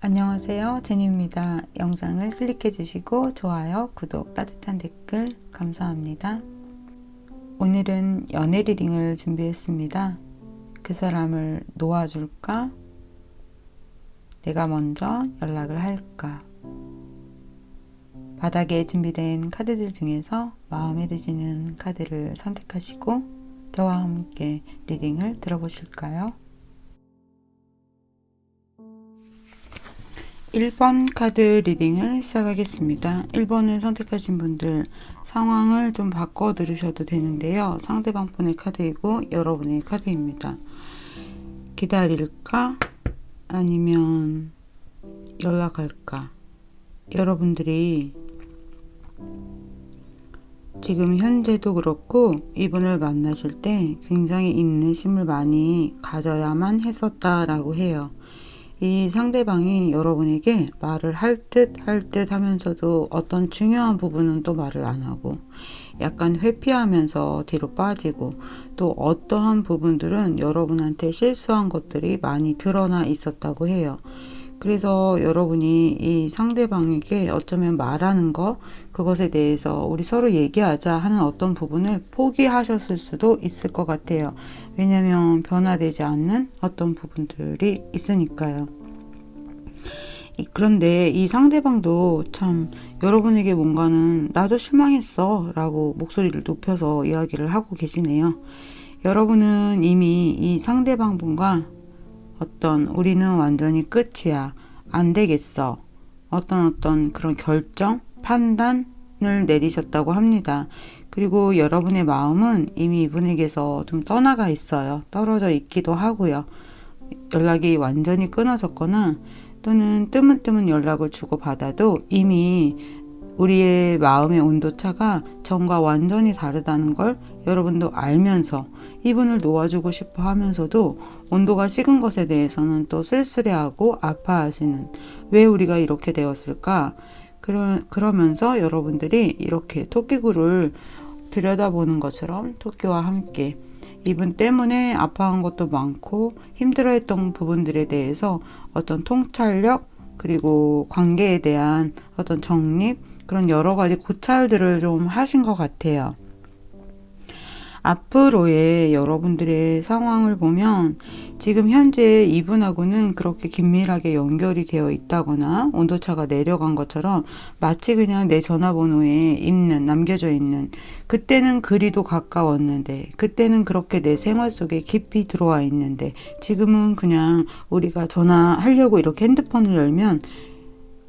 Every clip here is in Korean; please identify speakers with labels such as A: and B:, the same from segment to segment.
A: 안녕하세요, 제니입니다. 영상을 클릭해 주시고 좋아요, 구독, 따뜻한 댓글 감사합니다. 오늘은 연애 리딩을 준비했습니다. 그 사람을 놓아줄까? 내가 먼저 연락을 할까? 바닥에 준비된 카드들 중에서 마음에 드시는 카드를 선택하시고 저와 함께 리딩을 들어보실까요? 1번 카드 리딩을 시작하겠습니다. 1번을 선택하신 분들 상황을 좀 바꿔 들으셔도 되는데요. 상대방 분의 카드이고 여러분의 카드입니다. 기다릴까? 아니면 연락할까? 여러분들이 지금 현재도 그렇고 이분을 만나실 때 굉장히 인내심을 많이 가져야만 했었다라고 해요. 이 상대방이 여러분에게 말을 할 듯 하면서도 어떤 중요한 부분은 또 말을 안 하고 약간 회피하면서 뒤로 빠지고 또 어떠한 부분들은 여러분한테 실수한 것들이 많이 드러나 있었다고 해요. 그래서 여러분이 이 상대방에게 어쩌면 말하는 거, 그것에 대해서 우리 서로 얘기하자 하는 어떤 부분을 포기하셨을 수도 있을 것 같아요. 왜냐하면 변화되지 않는 어떤 부분들이 있으니까요. 그런데 이 상대방도 참 여러분에게 뭔가는 나도 실망했어 라고 목소리를 높여서 이야기를 하고 계시네요. 여러분은 이미 이 상대방 분과 어떤 우리는 완전히 끝이야, 안 되겠어, 어떤 그런 결정, 판단을 내리셨다고 합니다. 그리고 여러분의 마음은 이미 이분에게서 좀 떠나가 있어요. 떨어져 있기도 하고요. 연락이 완전히 끊어졌거나 또는 뜨문뜨문 연락을 주고받아도 이미 우리의 마음의 온도차가 전과 완전히 다르다는 걸 여러분도 알면서 이분을 놓아주고 싶어 하면서도 온도가 식은 것에 대해서는 또 쓸쓸해하고 아파하시는, 왜 우리가 이렇게 되었을까? 그러면서 여러분들이 이렇게 토끼굴을 들여다보는 것처럼 토끼와 함께 이분 때문에 아파한 것도 많고 힘들어했던 부분들에 대해서 어떤 통찰력, 그리고 관계에 대한 어떤 정립, 그런 여러 가지 고찰들을 좀 하신 것 같아요. 앞으로의 여러분들의 상황을 보면 지금 현재 이분하고는 그렇게 긴밀하게 연결이 되어 있다거나 온도차가 내려간 것처럼 마치 그냥 내 전화번호에 남겨져 있는, 그때는 그리도 가까웠는데, 그때는 그렇게 내 생활 속에 깊이 들어와 있는데 지금은 그냥 우리가 전화하려고 이렇게 핸드폰을 열면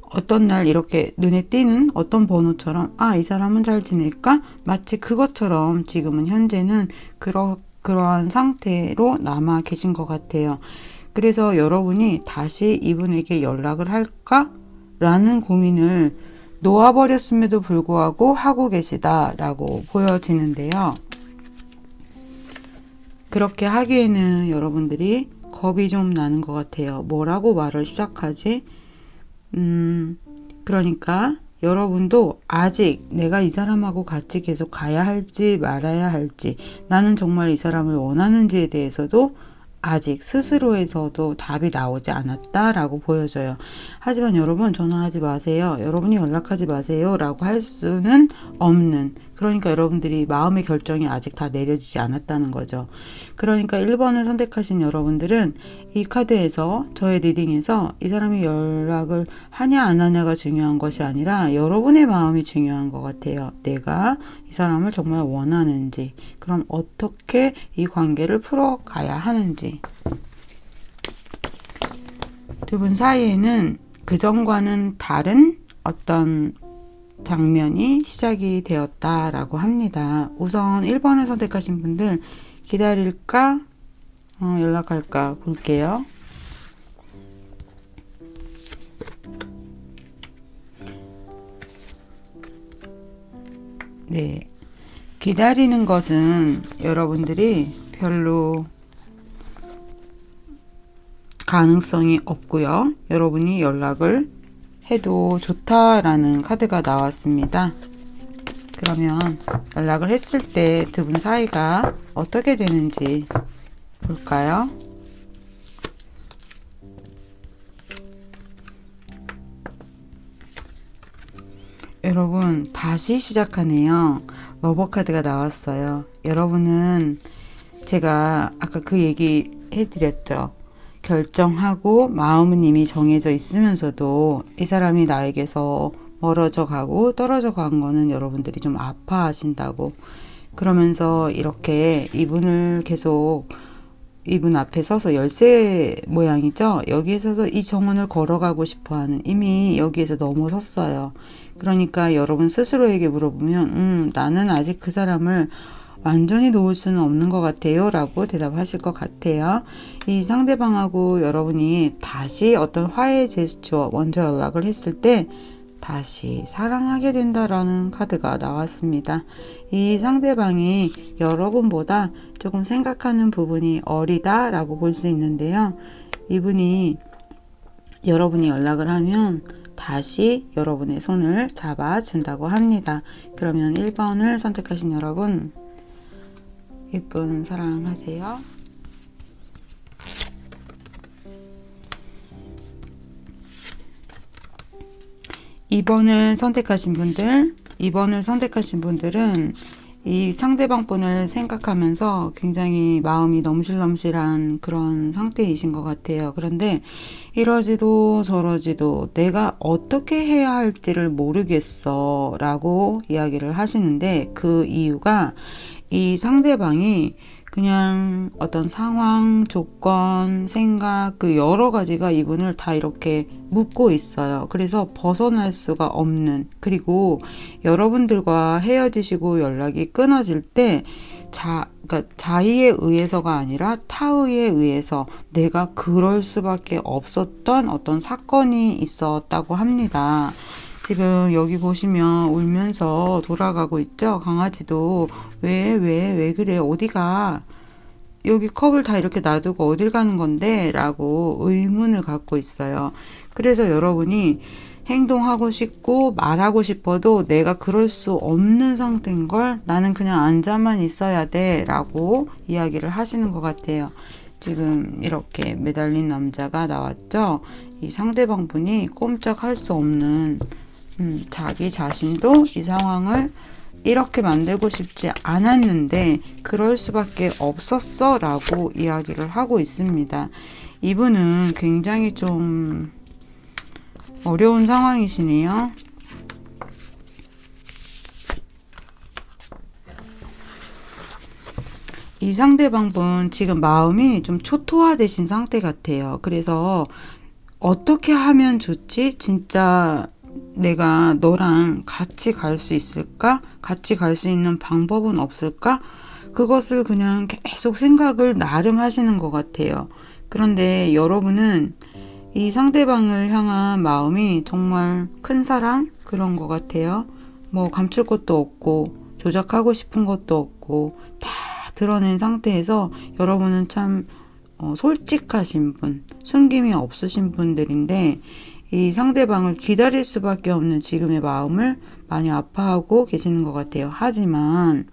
A: 어떤 날 이렇게 눈에 띄는 어떤 번호처럼 이 사람은 잘 지낼까? 마치 그것처럼 지금은 현재는 그러한 상태로 남아 계신 것 같아요. 그래서 여러분이 다시 이분에게 연락을 할까? 라는 고민을 놓아버렸음에도 불구하고 하고 계시다라고 보여지는데요. 그렇게 하기에는 여러분들이 겁이 좀 나는 것 같아요. 뭐라고 말을 시작하지? 그러니까 여러분도 아직 내가 이 사람하고 같이 계속 가야 할지 말아야 할지, 나는 정말 이 사람을 원하는지에 대해서도 아직 스스로에서도 답이 나오지 않았다라고 보여져요. 하지만 여러분, 전화하지 마세요, 여러분이 연락하지 마세요 라고 할 수는 없는, 그러니까 여러분들이 마음의 결정이 아직 다 내려지지 않았다는 거죠. 그러니까 1번을 선택하신 여러분들은 이 카드에서, 저의 리딩에서 이 사람이 연락을 하냐 안 하냐가 중요한 것이 아니라 여러분의 마음이 중요한 것 같아요. 내가 이 사람을 정말 원하는지, 그럼 어떻게 이 관계를 풀어가야 하는지. 두 분 사이에는 그전과는 다른 어떤 장면이 시작이 되었다라고 합니다. 우선 1번을 선택하신 분들, 기다릴까? 연락할까? 볼게요. 네. 기다리는 것은 여러분들이 별로 가능성이 없고요. 여러분이 연락을 해도 좋다라는 카드가 나왔습니다. 그러면 연락을 했을 때 두 분 사이가 어떻게 되는지 볼까요? 여러분 다시 시작하네요. 러버 카드가 나왔어요. 여러분은 제가 아까 그 얘기 해드렸죠. 결정하고 마음은 이미 정해져 있으면서도 이 사람이 나에게서 멀어져 가고 떨어져 간 거는 여러분들이 좀 아파하신다고. 그러면서 이렇게 이분을 계속 이분 앞에 서서 열쇠 모양이죠. 여기에 서서 이 정원을 걸어가고 싶어하는, 이미 여기에서 넘어섰어요. 그러니까 여러분 스스로에게 물어보면 나는 아직 그 사람을 완전히 놓을 수는 없는 것 같아요 라고 대답하실 것 같아요. 이 상대방하고 여러분이 다시 어떤 화해 제스처, 먼저 연락을 했을 때 다시 사랑하게 된다라는 카드가 나왔습니다. 이 상대방이 여러분보다 조금 생각하는 부분이 어리다 라고 볼 수 있는데요. 이분이 여러분이 연락을 하면 다시 여러분의 손을 잡아준다고 합니다. 그러면 1번을 선택하신 여러분, 예쁜 사랑하세요. 2번을 선택하신 분들은 이 상대방 분을 생각하면서 굉장히 마음이 넘실넘실한 그런 상태이신 것 같아요. 그런데 이러지도 저러지도 내가 어떻게 해야 할지를 모르겠어 라고 이야기를 하시는데, 그 이유가 이 상대방이 그냥 어떤 상황, 조건, 생각, 그 여러 가지가 이분을 다 이렇게 묶고 있어요. 그래서 벗어날 수가 없는, 그리고 여러분들과 헤어지시고 연락이 끊어질 때 그러니까 자의에 의해서가 아니라 타의에 의해서 내가 그럴 수밖에 없었던 어떤 사건이 있었다고 합니다. 지금 여기 보시면 울면서 돌아가고 있죠. 강아지도 왜 그래, 어디가, 여기 컵을 다 이렇게 놔두고 어딜 가는 건데 라고 의문을 갖고 있어요. 그래서 여러분이 행동하고 싶고 말하고 싶어도 내가 그럴 수 없는 상태인 걸, 나는 그냥 앉아만 있어야 돼 라고 이야기를 하시는 것 같아요. 지금 이렇게 매달린 남자가 나왔죠. 이 상대방 분이 꼼짝할 수 없는, 자기 자신도 이 상황을 이렇게 만들고 싶지 않았는데 그럴 수밖에 없었어 라고 이야기를 하고 있습니다. 이분은 굉장히 좀 어려운 상황이시네요. 이 상대방 분 지금 마음이 좀 초토화되신 상태 같아요. 그래서 어떻게 하면 좋지? 진짜 내가 너랑 같이 갈 수 있을까? 같이 갈 수 있는 방법은 없을까? 그것을 그냥 계속 생각을 나름 하시는 것 같아요. 그런데 여러분은 이 상대방을 향한 마음이 정말 큰 사랑? 그런 것 같아요. 뭐 감출 것도 없고 조작하고 싶은 것도 없고 다 드러낸 상태에서 여러분은 참 솔직하신 분, 숨김이 없으신 분들인데, 이 상대방을 기다릴 수밖에 없는 지금의 마음을 많이 아파하고 계시는 것 같아요. 하지만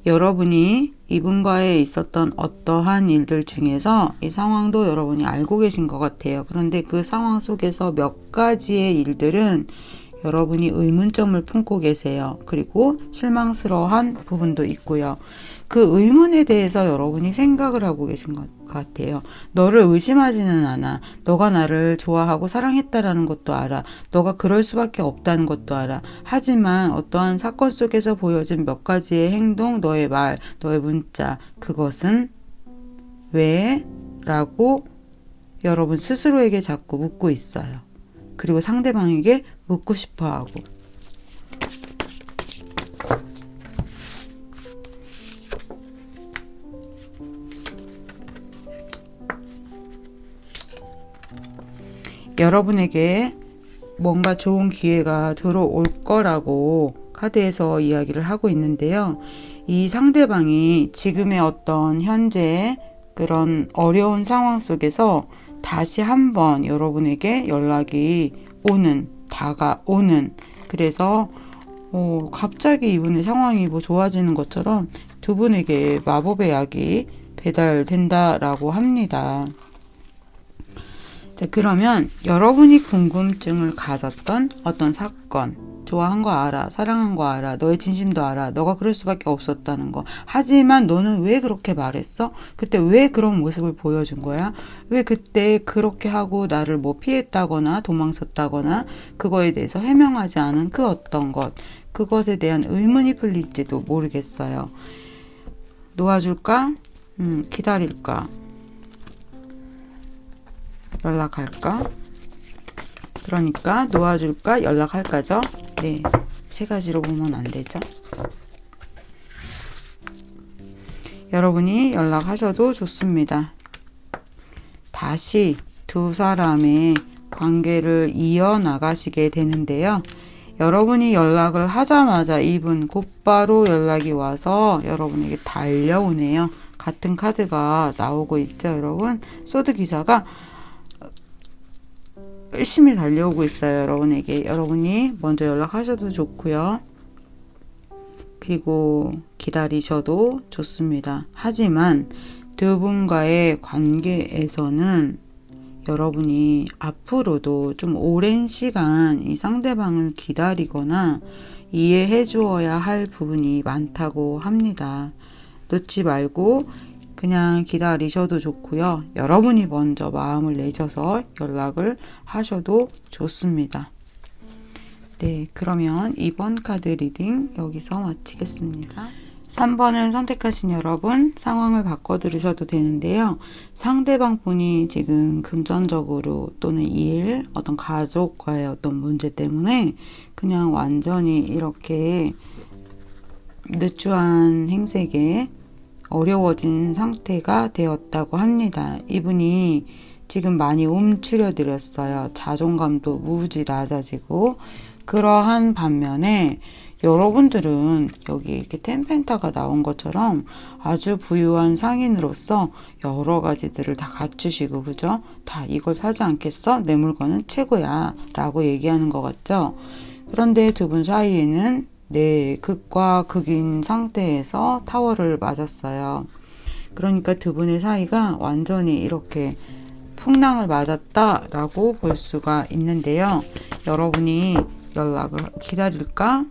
A: 여러분이 이분과의 있었던 어떠한 일들 중에서 이 상황도 여러분이 알고 계신 것 같아요. 그런데 그 상황 속에서 몇 가지의 일들은 여러분이 의문점을 품고 계세요. 그리고 실망스러워한 부분도 있고요. 그 의문에 대해서 여러분이 생각을 하고 계신 것 같아요. 너를 의심하지는 않아. 너가 나를 좋아하고 사랑했다라는 것도 알아. 너가 그럴 수밖에 없다는 것도 알아. 하지만 어떠한 사건 속에서 보여진 몇 가지의 행동, 너의 말, 너의 문자, 그것은 왜? 라고 여러분 스스로에게 자꾸 묻고 있어요. 그리고 상대방에게 묻고 싶어 하고. 여러분에게 뭔가 좋은 기회가 들어올 거라고 카드에서 이야기를 하고 있는데요. 이 상대방이 지금의 어떤 현재 그런 어려운 상황 속에서 다시 한번 여러분에게 연락이 오는, 다가오는, 그래서 갑자기 이분의 상황이 뭐 좋아지는 것처럼 두 분에게 마법의 약이 배달된다라고 합니다. 자, 그러면 여러분이 궁금증을 가졌던 어떤 사건, 좋아한 거 알아, 사랑한 거 알아, 너의 진심도 알아, 너가 그럴 수밖에 없었다는 거. 하지만 너는 왜 그렇게 말했어? 그때 왜 그런 모습을 보여준 거야? 왜 그때 그렇게 하고 나를 뭐 피했다거나 도망쳤다거나 그거에 대해서 해명하지 않은 그 어떤 것, 그것에 대한 의문이 풀릴지도 모르겠어요. 놓아줄까? 기다릴까? 연락할까? 그러니까 놓아줄까? 연락할까죠? 네, 세 가지로 보면 안 되죠. 여러분이 연락하셔도 좋습니다. 다시 두 사람의 관계를 이어나가시게 되는데요. 여러분이 연락을 하자마자 이분 곧바로 연락이 와서 여러분에게 달려오네요. 같은 카드가 나오고 있죠, 여러분. 소드 기사가 열심히 달려오고 있어요, 여러분에게. 여러분이 먼저 연락하셔도 좋고요. 그리고 기다리셔도 좋습니다. 하지만 두 분과의 관계에서는 여러분이 앞으로도 좀 오랜 시간 이 상대방을 기다리거나 이해해 주어야 할 부분이 많다고 합니다. 놓지 말고 그냥 기다리셔도 좋고요. 여러분이 먼저 마음을 내셔서 연락을 하셔도 좋습니다. 네, 그러면 이번 카드 리딩 여기서 마치겠습니다. 3번을 선택하신 여러분, 상황을 바꿔 들으셔도 되는데요. 상대방 분이 지금 금전적으로 또는 일, 어떤 가족과의 어떤 문제 때문에 그냥 완전히 이렇게 느추한 행색에 어려워진 상태가 되었다고 합니다. 이분이 지금 많이 움츠려들었어요. 자존감도 무지 낮아지고, 그러한 반면에 여러분들은 여기 이렇게 텐펜타가 나온 것처럼 아주 부유한 상인으로서 여러 가지들을 다 갖추시고, 그죠? 다 이걸 사지 않겠어? 내 물건은 최고야 라고 얘기하는 것 같죠? 그런데 두 분 사이에는 네, 극과 극인 상태에서 타워를 맞았어요. 그러니까 두 분의 사이가 완전히 이렇게 풍랑을 맞았다라고 볼 수가 있는데요. 여러분이 연락을 기다릴까?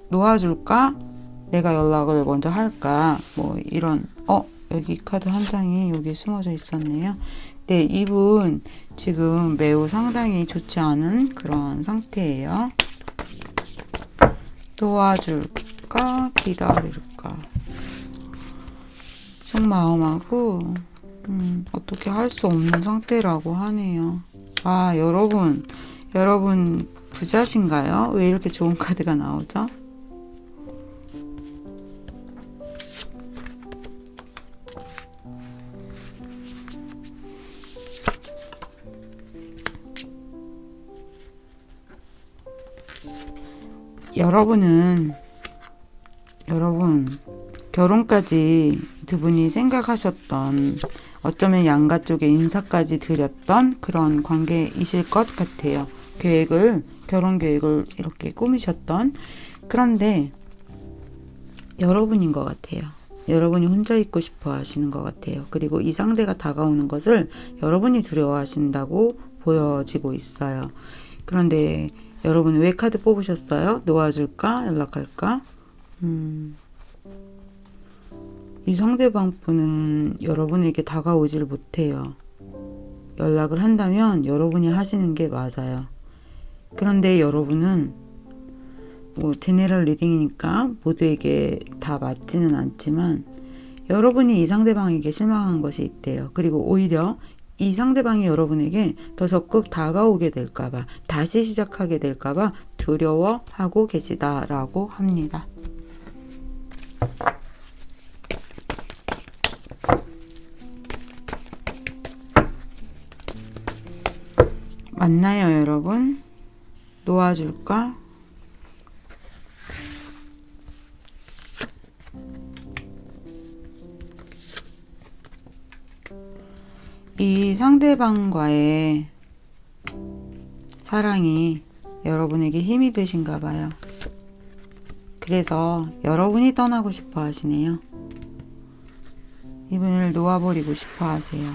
A: 놓아줄까? 내가 연락을 먼저 할까? 뭐 이런 여기 카드 한 장이 여기 숨어져 있었네요. 네, 이분 지금 매우 상당히 좋지 않은 그런 상태예요. 도와줄까? 기다릴까? 속마음하고 어떻게 할 수 없는 상태라고 하네요. 아, 여러분 부자신가요? 왜 이렇게 좋은 카드가 나오죠? 여러분 결혼까지 두 분이 생각하셨던, 어쩌면 양가 쪽에 인사까지 드렸던 그런 관계이실 것 같아요. 결혼 계획을 이렇게 꾸미셨던. 그런데 여러분인 것 같아요. 여러분이 혼자 있고 싶어 하시는 것 같아요. 그리고 이 상대가 다가오는 것을 여러분이 두려워하신다고 보여지고 있어요. 그런데 여러분 왜 카드 뽑으셨어요? 놓아줄까? 연락할까? 이 상대방 분은 여러분에게 다가오질 못해요. 연락을 한다면 여러분이 하시는 게 맞아요. 그런데 여러분은 뭐 제네럴 리딩이니까 모두에게 다 맞지는 않지만 여러분이 이 상대방에게 실망한 것이 있대요. 그리고 오히려 이 상대방이 여러분에게 더 적극 다가오게 될까봐, 다시 시작하게 될까봐 두려워하고 계시다라고 합니다. 맞나요, 여러분? 놓아줄까? 이 상대방과의 사랑이 여러분에게 힘이 되신가 봐요. 그래서 여러분이 떠나고 싶어 하시네요. 이분을 놓아버리고 싶어 하세요.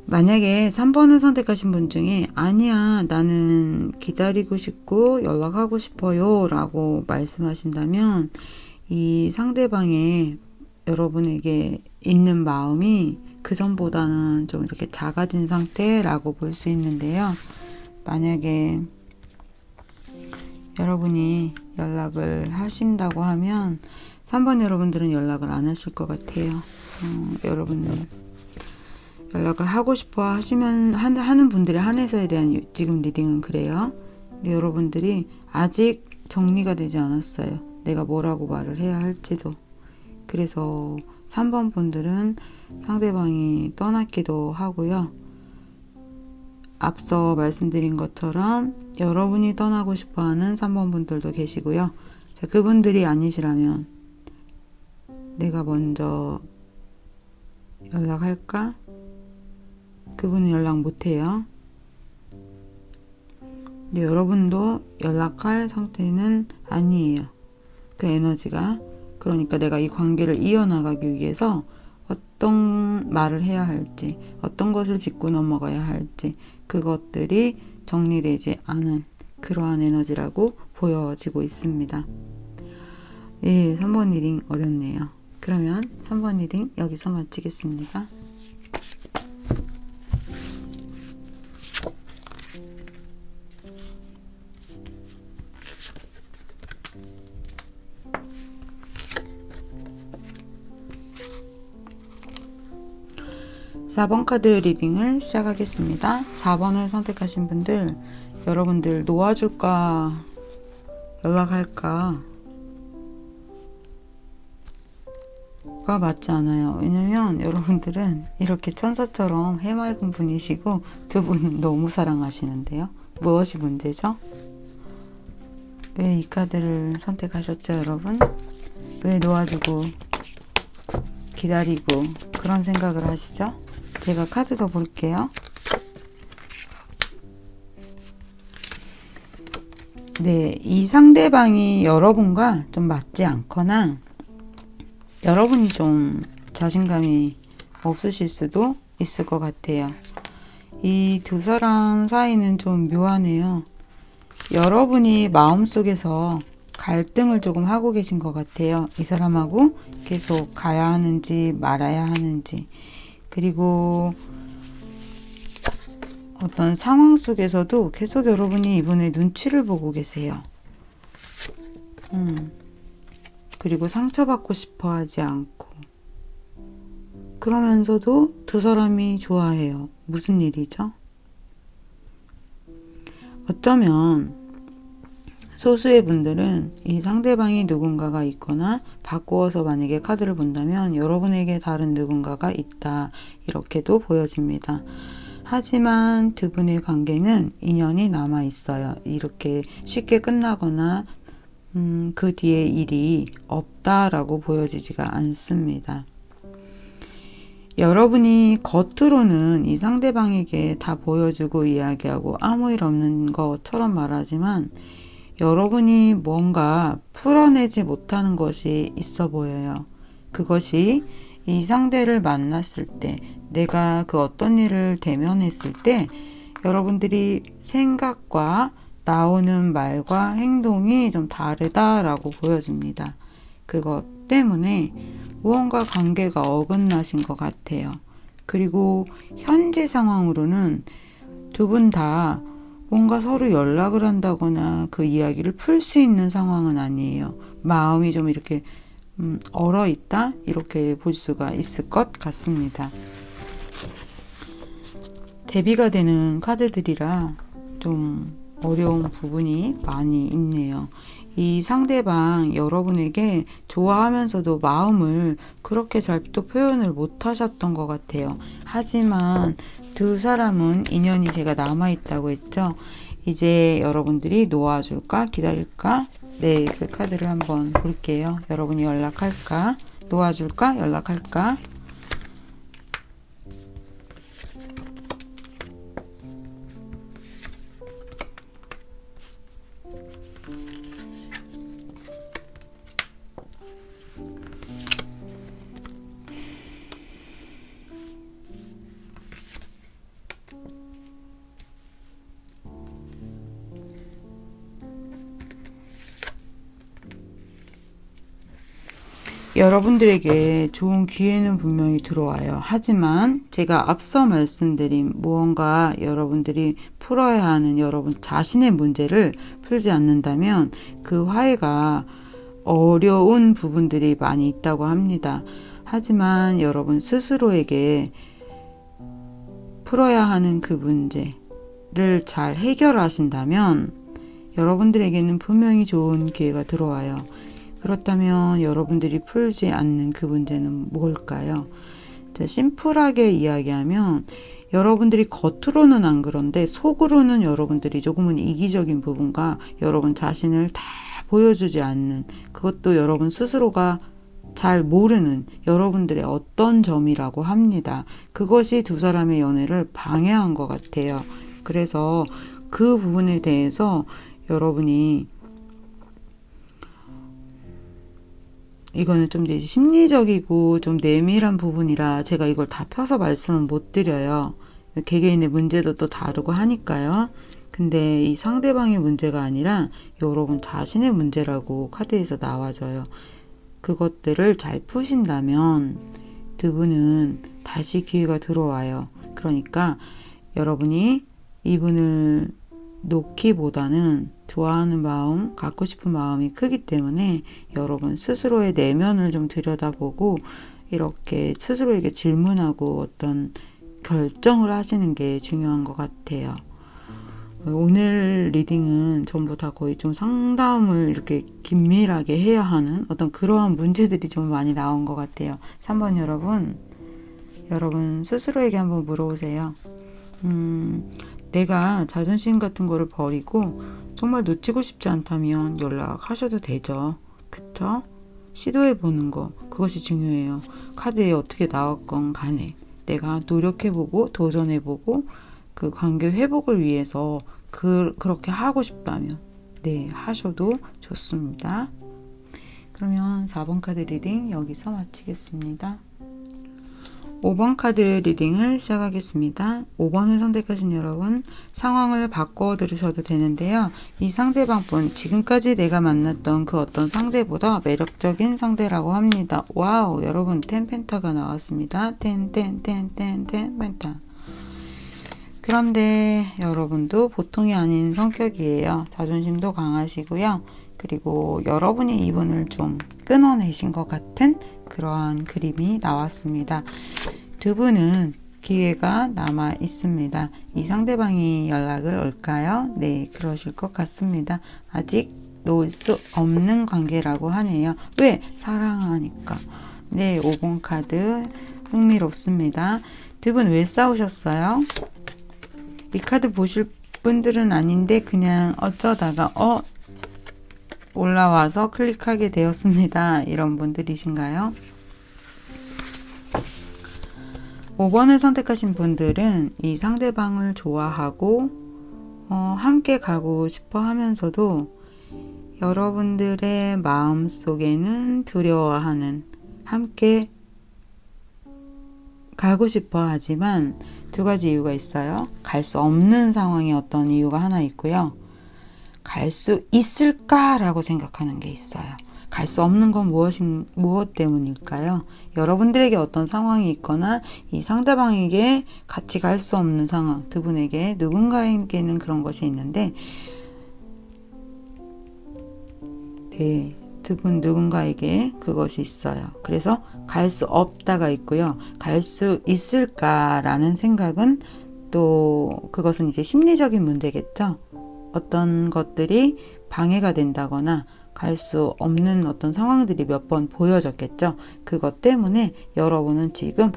A: 만약에 3번을 선택하신 분 중에 아니야 나는 기다리고 싶고 연락하고 싶어요 라고 말씀하신다면 이 상대방의 여러분에게 있는 마음이 그 전보다는 좀 이렇게 작아진 상태라고 볼 수 있는데요. 만약에 여러분이 연락을 하신다고 하면 3번 여러분들은 연락을 안 하실 것 같아요. 여러분은 연락을 하고 싶어 하는 분들의 한해서에 대한 지금 리딩은 그래요. 근데 여러분들이 아직 정리가 되지 않았어요. 내가 뭐라고 말을 해야 할지도. 그래서 3번 분들은 상대방이 떠났기도 하고요. 앞서 말씀드린 것처럼 여러분이 떠나고 싶어하는 3번 분들도 계시고요. 자, 그분들이 아니시라면 내가 먼저 연락할까? 그분은 연락 못해요. 근데 여러분도 연락할 상태는 아니에요. 그 에너지가. 그러니까 내가 이 관계를 이어나가기 위해서 어떤 말을 해야 할지, 어떤 것을 짚고 넘어가야 할지, 그것들이 정리되지 않은 그러한 에너지라고 보여지고 있습니다. 예, 3번 리딩 어렵네요. 그러면 3번 리딩 여기서 마치겠습니다. (4번) 카드 리딩을 시작하겠습니다. 4번을 선택하신 분들, 여러분들 놓아줄까 연락할까 가 맞지 않아요. 왜냐면 여러분들은 이렇게 천사처럼 해맑은 분이시고 두 분은 너무 사랑하시는데요. 무엇이 문제죠? 왜 이 카드를 선택하셨죠, 여러분? 왜 놓아주고 기다리고 그런 생각을 하시죠? 제가 카드 더 볼게요. 네, 이 상대방이 여러분과 좀 맞지 않거나 여러분이 좀 자신감이 없으실 수도 있을 것 같아요. 이 두 사람 사이는 좀 묘하네요. 여러분이 마음속에서 갈등을 조금 하고 계신 것 같아요. 이 사람하고 계속 가야 하는지 말아야 하는지. 그리고 어떤 상황 속에서도 계속 여러분이 이분의 눈치를 보고 계세요. 그리고 상처받고 싶어 하지 않고. 그러면서도 두 사람이 좋아해요. 무슨 일이죠? 어쩌면 소수의 분들은 이 상대방이 누군가가 있거나 바꾸어서 만약에 카드를 본다면 여러분에게 다른 누군가가 있다. 이렇게도 보여집니다. 하지만 두 분의 관계는 인연이 남아 있어요. 이렇게 쉽게 끝나거나 그 뒤에 일이 없다라고 보여지지가 않습니다. 여러분이 겉으로는 이 상대방에게 다 보여주고 이야기하고 아무 일 없는 것처럼 말하지만 여러분이 뭔가 풀어내지 못하는 것이 있어 보여요. 그것이 이 상대를 만났을 때, 내가 그 어떤 일을 대면했을 때 여러분들이 생각과 나오는 말과 행동이 좀 다르다라고 보여집니다. 그것 때문에 무언가 관계가 어긋나신 것 같아요. 그리고 현재 상황으로는 두 분 다 뭔가 서로 연락을 한다거나 그 이야기를 풀 수 있는 상황은 아니에요. 마음이 좀 이렇게 얼어 있다? 이렇게 볼 수가 있을 것 같습니다. 대비가 되는 카드들이라 좀 어려운 부분이 많이 있네요. 이 상대방 여러분에게 좋아하면서도 마음을 그렇게 잘 또 표현을 못 하셨던 것 같아요. 하지만 두 사람은 인연이 제가 남아있다고 했죠. 이제 여러분들이 놓아줄까 기다릴까? 네, 그 카드를 한번 볼게요. 여러분이 연락할까? 놓아줄까? 연락할까? 여러분들에게 좋은 기회는 분명히 들어와요. 하지만 제가 앞서 말씀드린 무언가 여러분들이 풀어야 하는 여러분 자신의 문제를 풀지 않는다면 그 화해가 어려운 부분들이 많이 있다고 합니다. 하지만 여러분 스스로에게 풀어야 하는 그 문제를 잘 해결하신다면 여러분들에게는 분명히 좋은 기회가 들어와요. 그렇다면 여러분들이 풀지 않는 그 문제는 뭘까요? 자, 심플하게 이야기하면 여러분들이 겉으로는 안 그런데 속으로는 여러분들이 조금은 이기적인 부분과 여러분 자신을 다 보여주지 않는, 그것도 여러분 스스로가 잘 모르는 여러분들의 어떤 점이라고 합니다. 그것이 두 사람의 연애를 방해한 것 같아요. 그래서 그 부분에 대해서 여러분이, 이거는 좀 이제 심리적이고 좀 내밀한 부분이라 제가 이걸 다 펴서 말씀은 못 드려요. 개개인의 문제도 또 다르고 하니까요. 근데 이 상대방의 문제가 아니라 여러분 자신의 문제라고 카드에서 나와져요. 그것들을 잘 푸신다면 두 분은 다시 기회가 들어와요. 그러니까 여러분이 이분을 놓기보다는 좋아하는 마음, 갖고 싶은 마음이 크기 때문에 여러분 스스로의 내면을 좀 들여다보고 이렇게 스스로에게 질문하고 어떤 결정을 하시는 게 중요한 것 같아요. 오늘 리딩은 전부 다 거의 좀 상담을 이렇게 긴밀하게 해야 하는 어떤 그러한 문제들이 좀 많이 나온 것 같아요. 3번 여러분 스스로에게 한번 물어보세요. 내가 자존심 같은 거를 버리고 정말 놓치고 싶지 않다면 연락하셔도 되죠. 그쵸? 시도해보는 거, 그것이 중요해요. 카드에 어떻게 나왔건 간에 내가 노력해보고 도전해보고 그 관계 회복을 위해서 그렇게 하고 싶다면 네, 하셔도 좋습니다. 그러면 4번 카드 리딩 여기서 마치겠습니다. 5번 카드 리딩을 시작하겠습니다. 5번을 선택하신 여러분, 상황을 바꿔 들으셔도 되는데요. 이 상대방분, 지금까지 내가 만났던 그 어떤 상대보다 매력적인 상대라고 합니다. 와우, 여러분 10 펜타가 나왔습니다. 10 펜타. 그런데 여러분도 보통이 아닌 성격이에요. 자존심도 강하시고요. 그리고 여러분이 이분을 좀 끊어내신 것 같은 그러한 그림이 나왔습니다. 두 분은 기회가 남아 있습니다. 이 상대방이 연락을 올까요? 네, 그러실 것 같습니다. 아직 놓을 수 없는 관계라고 하네요. 왜? 사랑하니까. 네, 5번 카드 흥미롭습니다. 두 분 왜 싸우셨어요? 이 카드 보실 분들은 아닌데 그냥 어쩌다가 올라와서 클릭하게 되었습니다. 이런 분들이신가요? 5번을 선택하신 분들은 이 상대방을 좋아하고 함께 가고 싶어 하면서도 여러분들의 마음속에는 두려워하는, 함께 가고 싶어 하지만 두 가지 이유가 있어요. 갈 수 없는 상황에 어떤 이유가 하나 있고요. 갈 수 있을까라고 생각하는 게 있어요. 갈 수 없는 건 무엇 때문일까요? 여러분들에게 어떤 상황이 있거나 이 상대방에게 같이 갈 수 없는 상황, 두 분에게 누군가에게는 그런 것이 있는데 네, 두 분 누군가에게 그것이 있어요. 그래서 갈 수 없다가 있고요. 갈 수 있을까라는 생각은 또 그것은 이제 심리적인 문제겠죠. 어떤 것들이 방해가 된다거나 갈 수 없는 어떤 상황들이 몇 번 보여졌겠죠. 그것 때문에 여러분은 지금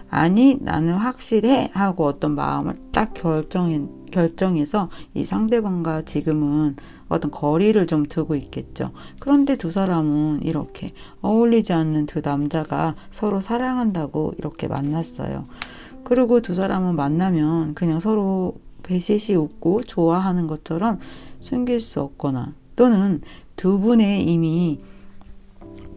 A: 아니 나는 확실해 하고 어떤 마음을 딱 결정해서 이 상대방과 지금은 어떤 거리를 좀 두고 있겠죠. 그런데 두 사람은 이렇게 어울리지 않는 두 남자가 서로 사랑한다고 이렇게 만났어요. 그리고 두 사람은 만나면 그냥 서로 배시시 웃고 좋아하는 것처럼 숨길 수 없거나 또는 두 분의 이미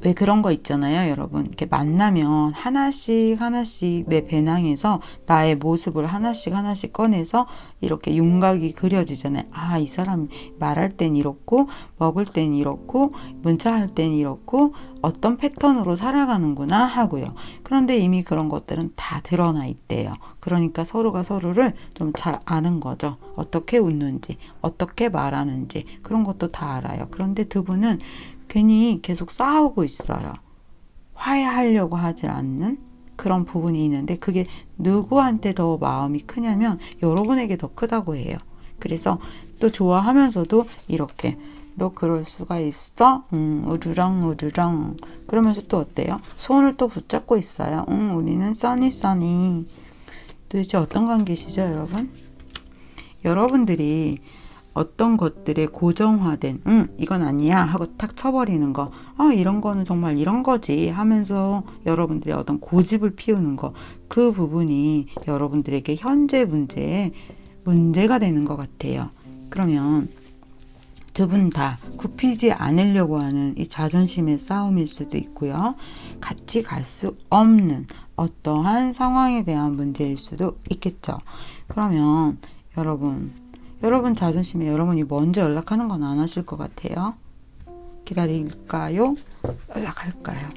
A: 왜 그런 거 있잖아요, 여러분. 이렇게 만나면 하나씩 하나씩 내 배낭에서 나의 모습을 하나씩 하나씩 꺼내서 이렇게 윤곽이 그려지잖아요. 아, 이 사람 말할 땐 이렇고, 먹을 땐 이렇고, 문자할 땐 이렇고, 어떤 패턴으로 살아가는구나 하고요. 그런데 이미 그런 것들은 다 드러나 있대요. 그러니까 서로가 서로를 좀 잘 아는 거죠. 어떻게 웃는지, 어떻게 말하는지, 그런 것도 다 알아요. 그런데 두 분은 괜히 계속 싸우고 있어요. 화해하려고 하지 않는 그런 부분이 있는데 그게 누구한테 더 마음이 크냐면 여러분에게 더 크다고 해요. 그래서 또 좋아하면서도 이렇게 너 그럴 수가 있어? 우르렁 그러면서 또 어때요? 손을 또 붙잡고 있어요. 우리는 써니 도대체 어떤 관계시죠, 여러분? 여러분들이 어떤 것들에 고정화된 이건 아니야 하고 탁 쳐버리는 거, 이런 거는 정말 이런 거지 하면서 여러분들의 어떤 고집을 피우는 거, 그 부분이 여러분들에게 현재 문제에 문제가 되는 것 같아요. 그러면 두 분 다 굽히지 않으려고 하는 이 자존심의 싸움일 수도 있고요. 같이 갈 수 없는 어떠한 상황에 대한 문제일 수도 있겠죠. 그러면 여러분 자존심에 여러분이 먼저 연락하는 건 안 하실 것 같아요. 기다릴까요? 연락할까요?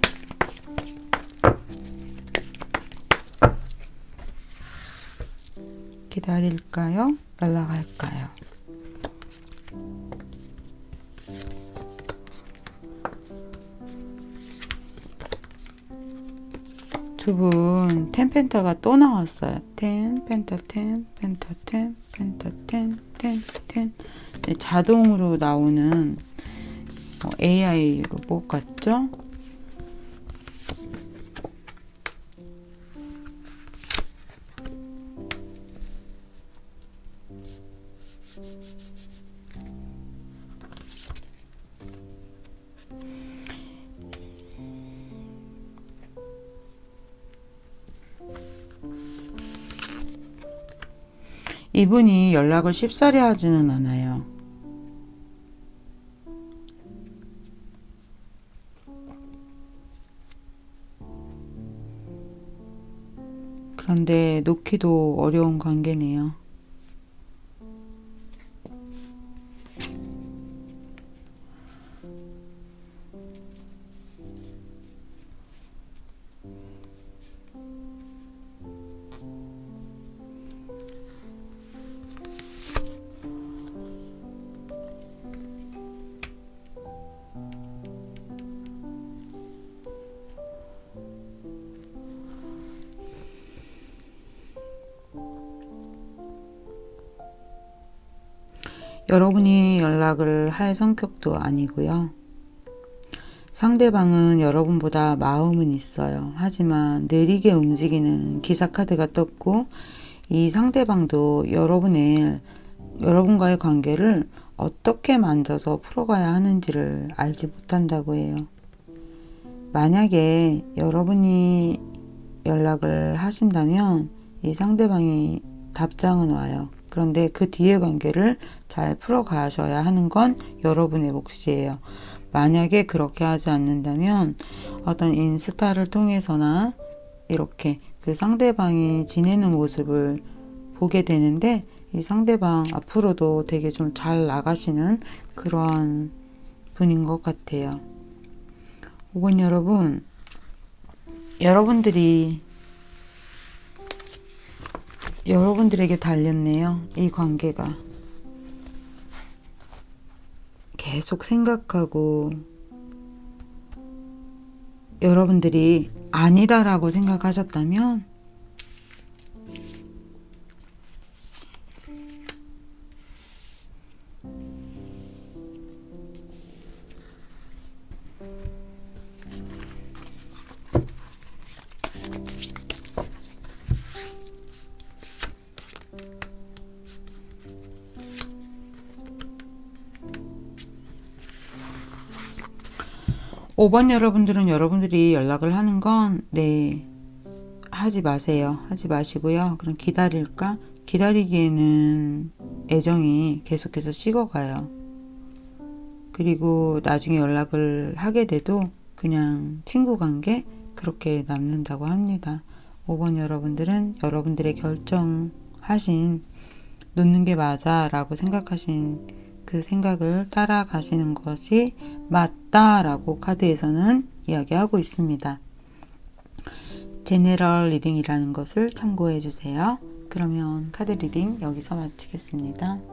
A: 기다릴까요? 연락할까요? 두 분 텐펜타가 또 나왔어요. 텐펜타 자동으로 나오는 AI 로봇 같죠? 이분이 연락을 쉽사리 하지는 않아요. 그런데 놓기도 어려운 관계네요. 여러분이 연락을 할 성격도 아니고요. 상대방은 여러분보다 마음은 있어요. 하지만 느리게 움직이는 기사카드가 떴고, 이 상대방도 여러분과의 관계를 어떻게 만져서 풀어가야 하는지를 알지 못한다고 해요. 만약에 여러분이 연락을 하신다면 이 상대방이 답장은 와요. 그런데 그 뒤의 관계를 잘 풀어가셔야 하는 건 여러분의 몫이에요. 만약에 그렇게 하지 않는다면 어떤 인스타를 통해서나 이렇게 그 상대방이 지내는 모습을 보게 되는데, 이 상대방 앞으로도 되게 좀 잘 나가시는 그런 분인 것 같아요. 혹은 여러분들에게 달렸네요. 이 관계가 계속 생각하고, 여러분들이 아니다라고 생각하셨다면 오 번 여러분들은 여러분들이 연락을 하는 건 하지 마세요. 하지 마시고요. 그럼 기다릴까? 기다리기에는 애정이 계속해서 식어가요. 그리고 나중에 연락을 하게 돼도 그냥 친구 관계 그렇게 남는다고 합니다. 5번 여러분들은 여러분들의 결정하신 놓는 게 맞아 라고 생각하신 그 생각을 따라가시는 것이 맞다라고 카드에서는 이야기하고 있습니다. 제너럴 리딩이라는 것을 참고해 주세요. 그러면 카드 리딩 여기서 마치겠습니다.